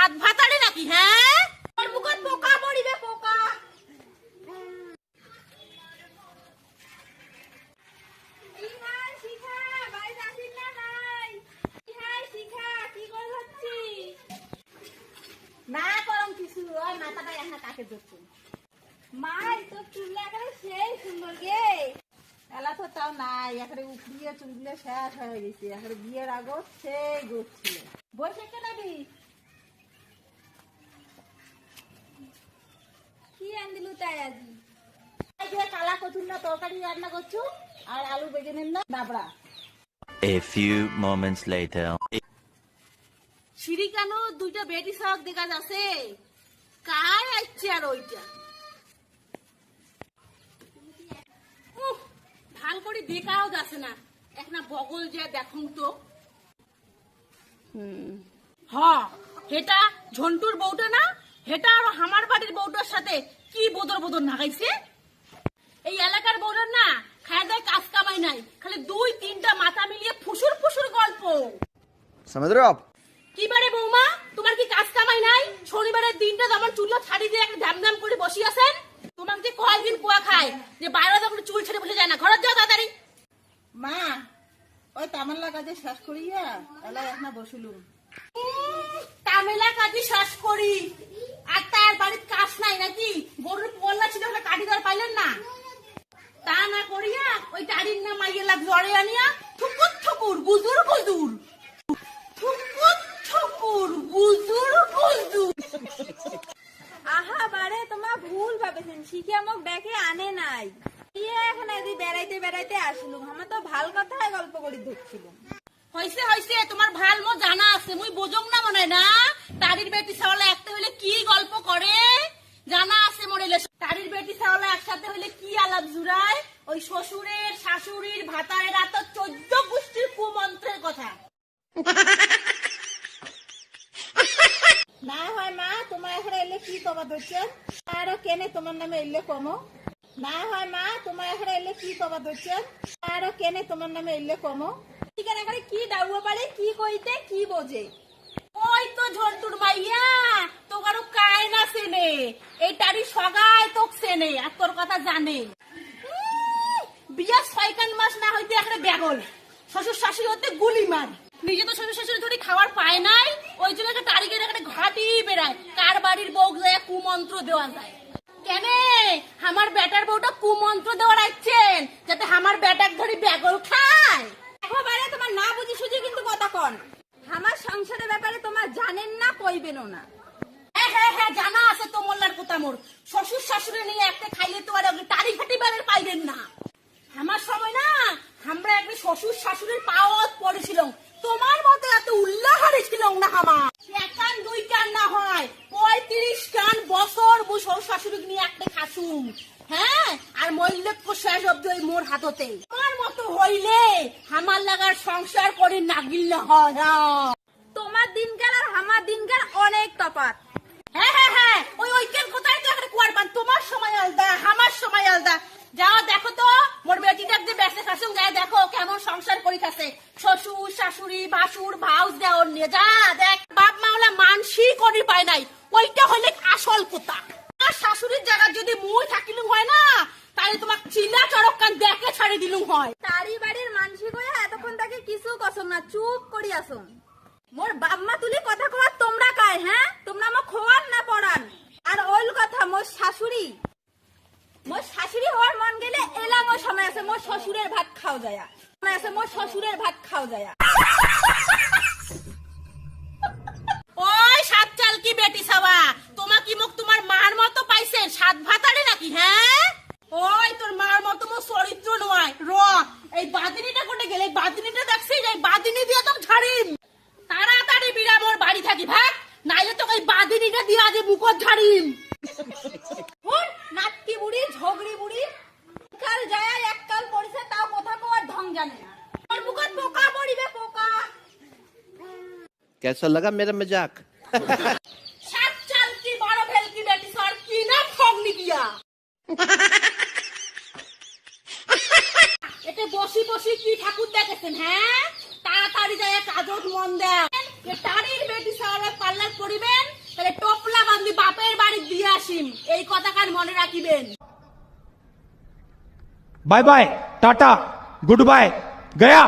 সাত ভাতারে নাকি? হ্যাঁ, তোর মুখত পোকা পড়িবে পোকা। না করম কিছু, ওই মাথাটা এখন কাকে ধরছো? মাই তো চুলটা একেবারে সেই সুন্দর গে। এলা তো তাও নাই, এখানে উপরিয়ে চুলগুলো শেষ হয়ে গেছে। এখানে বিয়ের আগত সেই গোছ ছিল। বসে কে নাবি? কি আনদিলু তাই আজি? এই যে কালা কচুর না তরকারি রান্না করছো, আর আলু বেগুনের না ডাবড়া। A few moments later. সিঁড়ি কেন দুইটা বেটি শাক দেখা যাচ্ছে? কার আসছে আর ওইটা? ভাল করে দেখাও যাচ্ছে না, একটা বগল যে দেখুন তো। হ্যাঁ, হেটা ঝন্টুর বউটা না? হেটা আর আমার বাড়ির বউটার সাথে কি বদর বদর নাগাইছে। এই এলাকার বউটার না খায় দায় কাজ কামাই নাই, খালি দুই তিনটা মাথা মিলিয়ে ফুসুর ফুসুর গল্প। समझ रहे हो आप? কি বারে বৌমা, তোমার কি কাজ কামাই নাই? শনিবারের দিনটা যেমন চুল ছাড়ি দিয়ে একটা ধাম করে বসি আছেন। তোমাকে যে কয়েকদিন কুয়া খায় যে বাইরে যখন চুল ছেড়ে বসে যায় না, ঘরে যাও তাড়াতাড়ি। মা, ওই তামাল্লা কাজে শেষ করিয়া এলা এখন বসিলুম। তামেলা কাজে শেষ করি আর তার বাড়ির কাজ নাই নাকি? গরুর পল্লা ছিল, ওটা কাটি দেওয়ার পাইলেন না? তা না করিয়া ওই টাড়ির না মাইয়ে লাগ জ্বরে আনিয়া ঠুকুর ঠুকুর গুজুর গুজুর আহা বারে তোমার ভুল ভাবেছেন, শিখে মোক দেখে আনে নাই। এখন এদি বেড়াইতে বেড়াইতে আসলুম, আমার তো ভাল কথাই গল্প করে দেখছিলাম। হইছে হইছে, তোমার ভাল মো জানা আছে, মুই বোঝং না মনে হয় না। তারির বেটি ছাওয়ালা একটা হইলে কি গল্প করে জানা আছে মরেলে। তারির বেটি ছাওয়ালা একসাথে হইলে কি আলাপ জুড়ায়। ওই শ্বশুরের শাশুড়ির ভাতারের এত 14 গোষ্ঠীর কুমন্ত্রের কথা। না হয় মা, তোমার এখানে এলে কি কবা ধরছেন? আরো কেনে তোমার নামে এলে কমো। না হয় মা, তোমার এখানে এলে কি কবা ধরছেন? আরো কেনে তোমার নামে এলে কমো। ঠিকানা এখানে কি দাউয়া পারে, কি কইতে কি বোঝে। ওই তো ঝন্টুর মাইয়া তোকারও কায় না চেনে, এই টারি সগায় তোক চেনে আর তোর কথা জানে। বিয়া 6 মাস না হইতে একটা বেগল, শ্বশুর শাশুড়ি হতে গুলি মার। নিজে তো শ্বশুর শাশুড়ি ধরে খাওয়ার পায় নাই, ওই জন্য একটা তারিখের একটা ঘাটি বেড়ায় কার বাড়ির বউ যায় কুমন্ত্র দেওয়া যায়। কেনে আমার বেটার বউটা কুমন্ত্র দেওয়ার আইছেন যাতে আমার বেটার ধরে বেগল খায়। একেবারে তোমার না বুঝি সুঝি কিন্তু কথা কন। আমার সংসারের ব্যাপারে তোমার জানেন না, কইবেনও না। হ্যাঁ হ্যাঁ জানা আছে তো মোল্লার কথা মোর। শ্বশুর শাশুড়ি নিয়ে একটা খাইলে তো আর তারি খাটি বারের পাইবেন না। আমার সময় না আমরা একটা শ্বশুর শাশুড়ির পাওয়াত পড়েছিল, তোমার মতো এত উল্লাহারি ছিল না। আমার এক কান দুই কান না হয় 35 কান বছর বউ শ্বশুর শাশুড়ি নিয়ে একটা খাসুম। হ্যাঁ, আর মৈল্যক্য শেষ অব্দি ওই মোর হাততে। আমার মতো হইলে আমার লাগার সংসার করে নাগিল না হয়। তোমার দিনকাল আর আমার দিনকাল অনেক তফাৎ। হ্যাঁ হ্যাঁ হ্যাঁ, ওই ঐক্যের কোথায় তো একটা কুয়ার পান। তোমার সময় আলাদা, আমার সময় আলাদা। যাও দেখো তো মোর বেটিটার যে বেঁচে শাশুন যায়, দেখো কেমন সংসার করি খাচ্ছে। শ্বশুর শাশুড়ি ভাসুর ভাউজ দেওয়ার নিয়ে যা দেখ। বাপ মাওলা মানসি করি পায় নাই, ওইটা হলে আসল কথা। আর শাশুড়ির জায়গা যদি মুই থাকিলুম হয় না, তাহলে তোমার চিলা চড়ক কান দেখে ছাড়ি দিলুম হয়। তারি বাড়ির মানসিক হয়ে এতক্ষণ তাকে কিছু কসম না, চুপ করি আসুন। মোর বাম্মা তুলি কথা কওয়ার তোমরা কায়? হ্যাঁ, তোমরা আমার খোয়ান না পড়ান। আর ওইল কথা মোর শাশুড়ি হওয়ার মন গেলে এলাম ওই সময় আছে মোর শ্বশুরের ভাত খাও যায়, মোর শ্বশুরের ভাত খাও যায়। ওই সাত চাল কি বেটি সাবা, তোমার কি মুখ তোমার মার মতো পাইছেন? সাত ভাতারে নাকি? হ্যাঁ, ওই তোর মার মতো মোর চরিত্র নয়। এই বাদিনীটা কোটে গেলে? এই বাদিনীটা দেখছিস? এই বাদিনী দিয়ে তো ঝাড়িম। তাড়াতাড়ি বিরা মোর বাড়ি থাকি ভাগ, নাইলে তো ওই বাদিনীটা দিয়ে আজ মুখত ঝাড়িম। নাটকি বুড়ি, ঝগড়ি বুড়ি, কাল যায় এককাল পড়িছে, তাও কথা কওয়ার ঢং জানে না। তোর মুখত পোকা পড়িবে পোকা। कैसा लगा मेरा मजाक? সাত চাল কি বড় ভেলকি বেটি সর কি না ফগনি দিয়া। এতে বসি বসি কি ঠাকুর দেখেছেন? হ্যাঁ, তাড়াতাড়ি যায় কাজত মন দেন। টাড়ির বেটি সর পাল্লার পড়িবেন, তাহলে টোপলা বান্ধি বাপের বাড়ি দিয়ে আসিম, এই কথা কান মনে রাখিবেন। Bye bye tata goodbye गया।